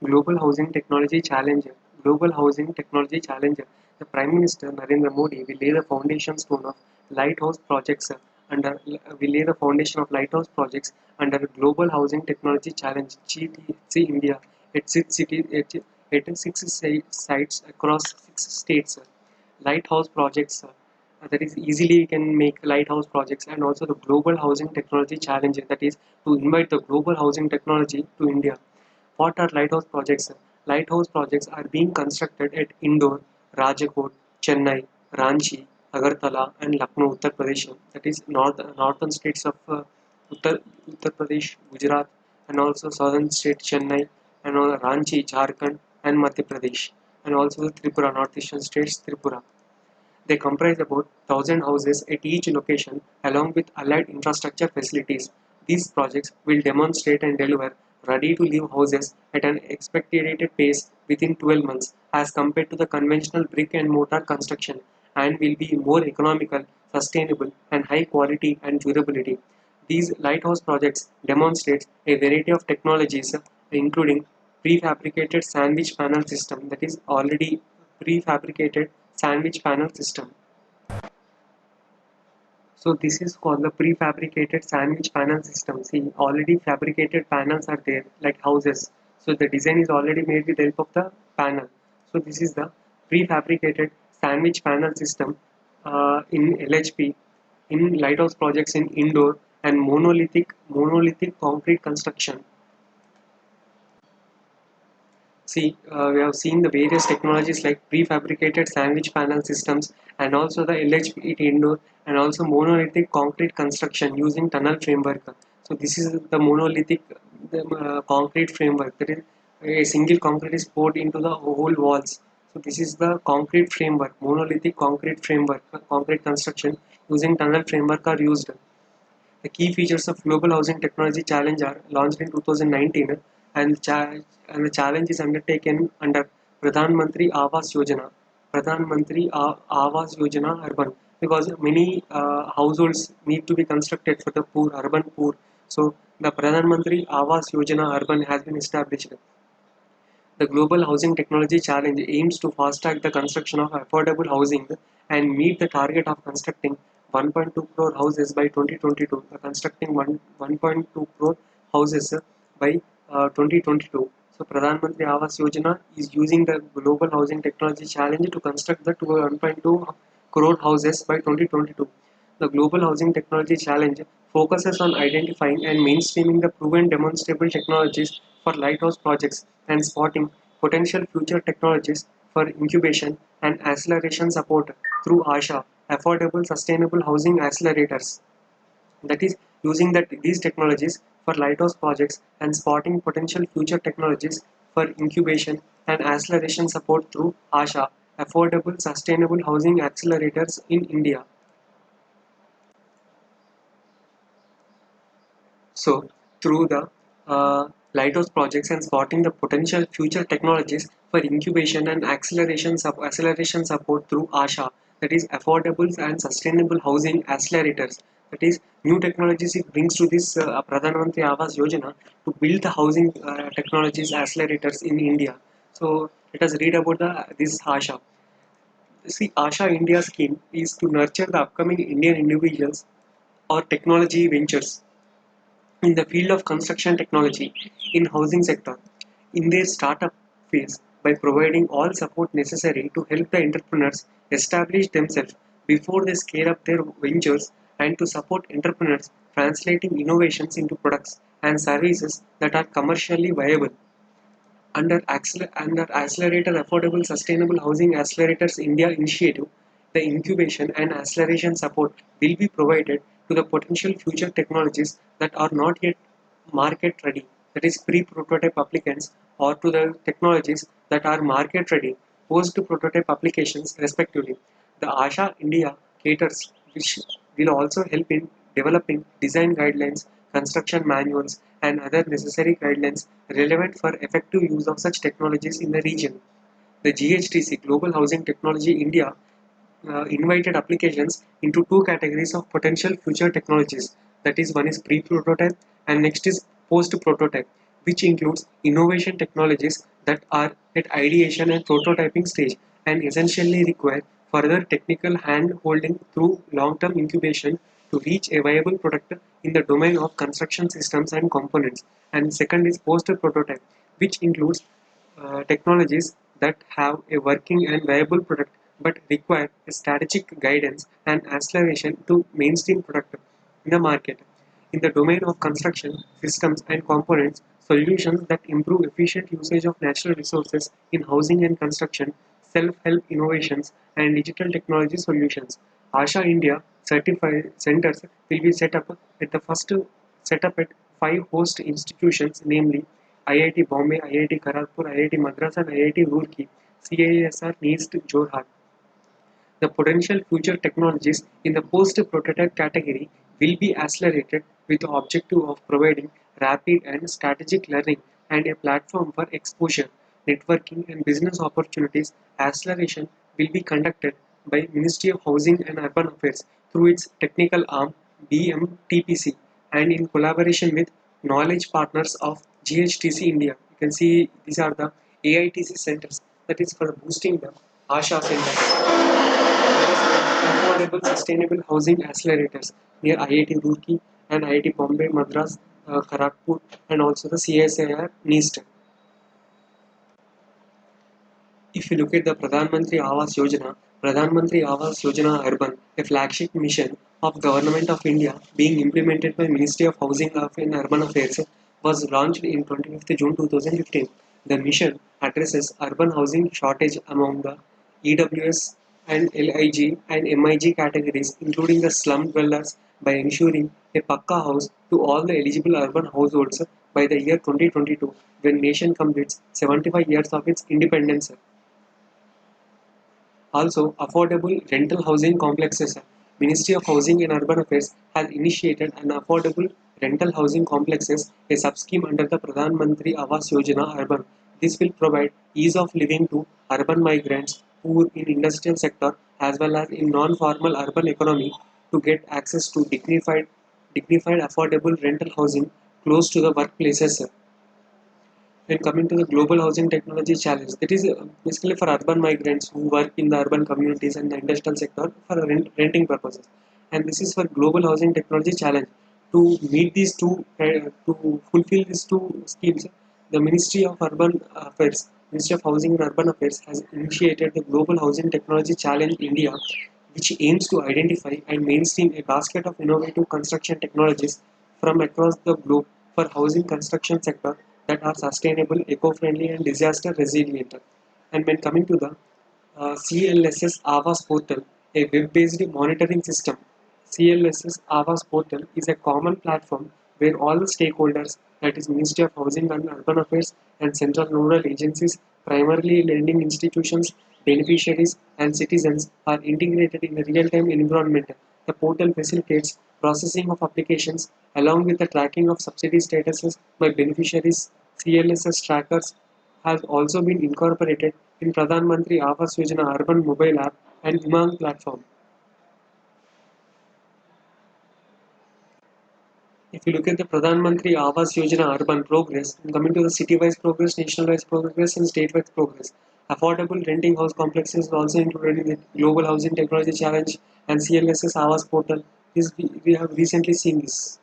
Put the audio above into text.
Global Housing Technology Challenger. Global Housing Technology Challenger. The Prime Minister Narendra Modi will lay the foundation stone of lighthouse projects under will lay the foundation of lighthouse projects under Global Housing Technology Challenge GTC India at six sites across 6 states. Lighthouse projects. That is easily we can make lighthouse projects, and also the Global Housing Technology Challenge, that is to invite the global housing technology to India. What are lighthouse projects? Lighthouse projects are being constructed at Indore, Rajkot, Chennai, Ranchi, Agartala, and Lucknow, Uttar Pradesh. That is northern states of Uttar Pradesh, Gujarat, and also southern state Chennai, and Ranchi, Jharkhand, and Madhya Pradesh, and also the Tripura, northeastern states Tripura. They comprise about 1,000 houses at each location along with allied infrastructure facilities. These projects will demonstrate and deliver ready-to-live houses at an expected pace within 12 months as compared to the conventional brick and mortar construction, and will be more economical, sustainable, and high quality and durability. These lighthouse projects demonstrate a variety of technologies, including prefabricated sandwich panel system, that is already prefabricated sandwich panel system. So this is called the prefabricated sandwich panel system. See, already fabricated panels are there, like houses. So the design is already made with the help of the panel. So this is the prefabricated sandwich panel system in LHP, in lighthouse projects in Indore, and monolithic concrete construction. See, we have seen the various technologies like prefabricated sandwich panel systems, and also the LHP indoor, and also monolithic concrete construction using tunnel framework. So this is the monolithic concrete framework. That is, a single concrete is poured into the whole walls. So this is the concrete framework, monolithic concrete framework, concrete construction using tunnel framework are used. The key features of Global Housing Technology Challenge are launched in 2019, and the challenge is undertaken under Pradhan Mantri Awas Yojana, Awas Yojana Urban, because many households need to be constructed for the poor, urban poor. So the Pradhan Mantri Awas Yojana Urban has been established. The Global Housing Technology Challenge aims to fast-track the construction of affordable housing and meet the target of constructing 1.2 crore houses by 2022. Constructing 1.2 crore houses by 2022. So Pradhan Mantri Awas Yojana is using the Global Housing Technology Challenge to construct the 1.2 crore houses by 2022. The Global Housing Technology Challenge focuses on identifying and mainstreaming the proven demonstrable technologies for lighthouse projects and spotting potential future technologies for incubation and acceleration support through ASHA, Affordable Sustainable Housing Accelerators. That is, using these technologies for lighthouse projects and spotting potential future technologies for incubation and acceleration support through ASHA, Affordable Sustainable Housing Accelerators in India. So, through the lighthouse projects and spotting the potential future technologies for incubation and acceleration support through ASHA, that is affordable and sustainable housing accelerators. That is new technologies it brings to this Pradhan Mantri Awas Yojana to build the housing technologies accelerators in India. So let us read about this ASHA. See, ASHA India scheme is to nurture the upcoming Indian individuals or technology ventures in the field of construction technology in housing sector in their startup phase by providing all support necessary to help the entrepreneurs establish themselves before they scale up their ventures, and to support entrepreneurs translating innovations into products and services that are commercially viable. Under Accelerator Affordable Sustainable Housing Accelerators India initiative, the incubation and acceleration support will be provided to the potential future technologies that are not yet market ready, that is pre-prototype applicants, or to the technologies that are market ready, post-prototype applications respectively. The ASHA India caters, which will also help in developing design guidelines, construction manuals, and other necessary guidelines relevant for effective use of such technologies in the region. The GHTC Global Housing Technology India invited applications into two categories of potential future technologies. That is, one is pre-prototype and next is post-prototype. which includes innovation technologies that are at ideation and prototyping stage and essentially require further technical hand-holding through long-term incubation to reach a viable product in the domain of construction systems and components. And second is post-prototype, which includes technologies that have a working and viable product but require a strategic guidance and acceleration to mainstream product in the market. In the domain of construction, systems and components, solutions that improve efficient usage of natural resources in housing and construction, self-help innovations, and digital technology solutions. Asha India certified centers will be set up at the first set up at five host institutions, namely IIT Bombay, IIT Kharagpur, IIT Madras, and IIT Roorkee, CISR NEEST Jorhat. The potential future technologies in the post-prototype category will be accelerated with the objective of providing rapid and strategic learning and a platform for exposure, networking, and business opportunities. Acceleration will be conducted by Ministry of Housing and Urban Affairs through its technical arm BMTPC and in collaboration with knowledge partners of GHTC India. You can see these are the AITC centers that is for boosting the ASHA centers. Affordable Sustainable Housing Accelerators near IIT Roorkee and IIT Bombay, Madras, Kharagpur, and also the CSIR NEEST. If you look at the Pradhan Mantri Awas Yojana Urban, a flagship mission of Government of India being implemented by Ministry of Housing and Urban Affairs, was launched in 25th June 2015. The mission addresses urban housing shortage among the EWS and LIG and MIG categories, including the slum dwellers, by ensuring a Pakka house to all the eligible urban households by the year 2022, when nation completes 75 years of its independence. Also, affordable rental housing complexes. Ministry of Housing and Urban Affairs has initiated an affordable rental housing complexes, a sub-scheme under the Pradhan Mantri Awas Yojana Urban. This will provide ease of living to urban migrants, poor in industrial sector as well as in non-formal urban economy to get access to dignified affordable rental housing close to the workplaces. When coming to the global housing technology challenge, that is basically for urban migrants who work in the urban communities and the industrial sector for renting purposes. And this is for global housing technology challenge. To meet these two, to fulfill these two schemes, the Ministry of Housing and Urban Affairs has initiated the Global Housing Technology Challenge India, which aims to identify and mainstream a basket of innovative construction technologies from across the globe for housing construction sector that are sustainable, eco-friendly, and disaster resilient. And when coming to the CLSS Avas portal, a web-based monitoring system. CLSS Avas portal is a common platform where all the stakeholders, that is Ministry of Housing and Urban Affairs and central nodal agencies, primarily lending institutions, beneficiaries, and citizens, are integrated in a real-time environment. The portal facilitates processing of applications along with the tracking of subsidy statuses by beneficiaries. CLSS trackers has also been incorporated in Pradhan Mantri Awas Yojana Urban Mobile App and Umang platform. If you look at the Pradhan Mantri Awas Yojana Urban Progress, coming to the city-wise progress, national-wise progress, and state-wise progress, affordable renting house complexes is also included in the Global Housing Technology Challenge and CLSS Awas portal. We have recently seen this.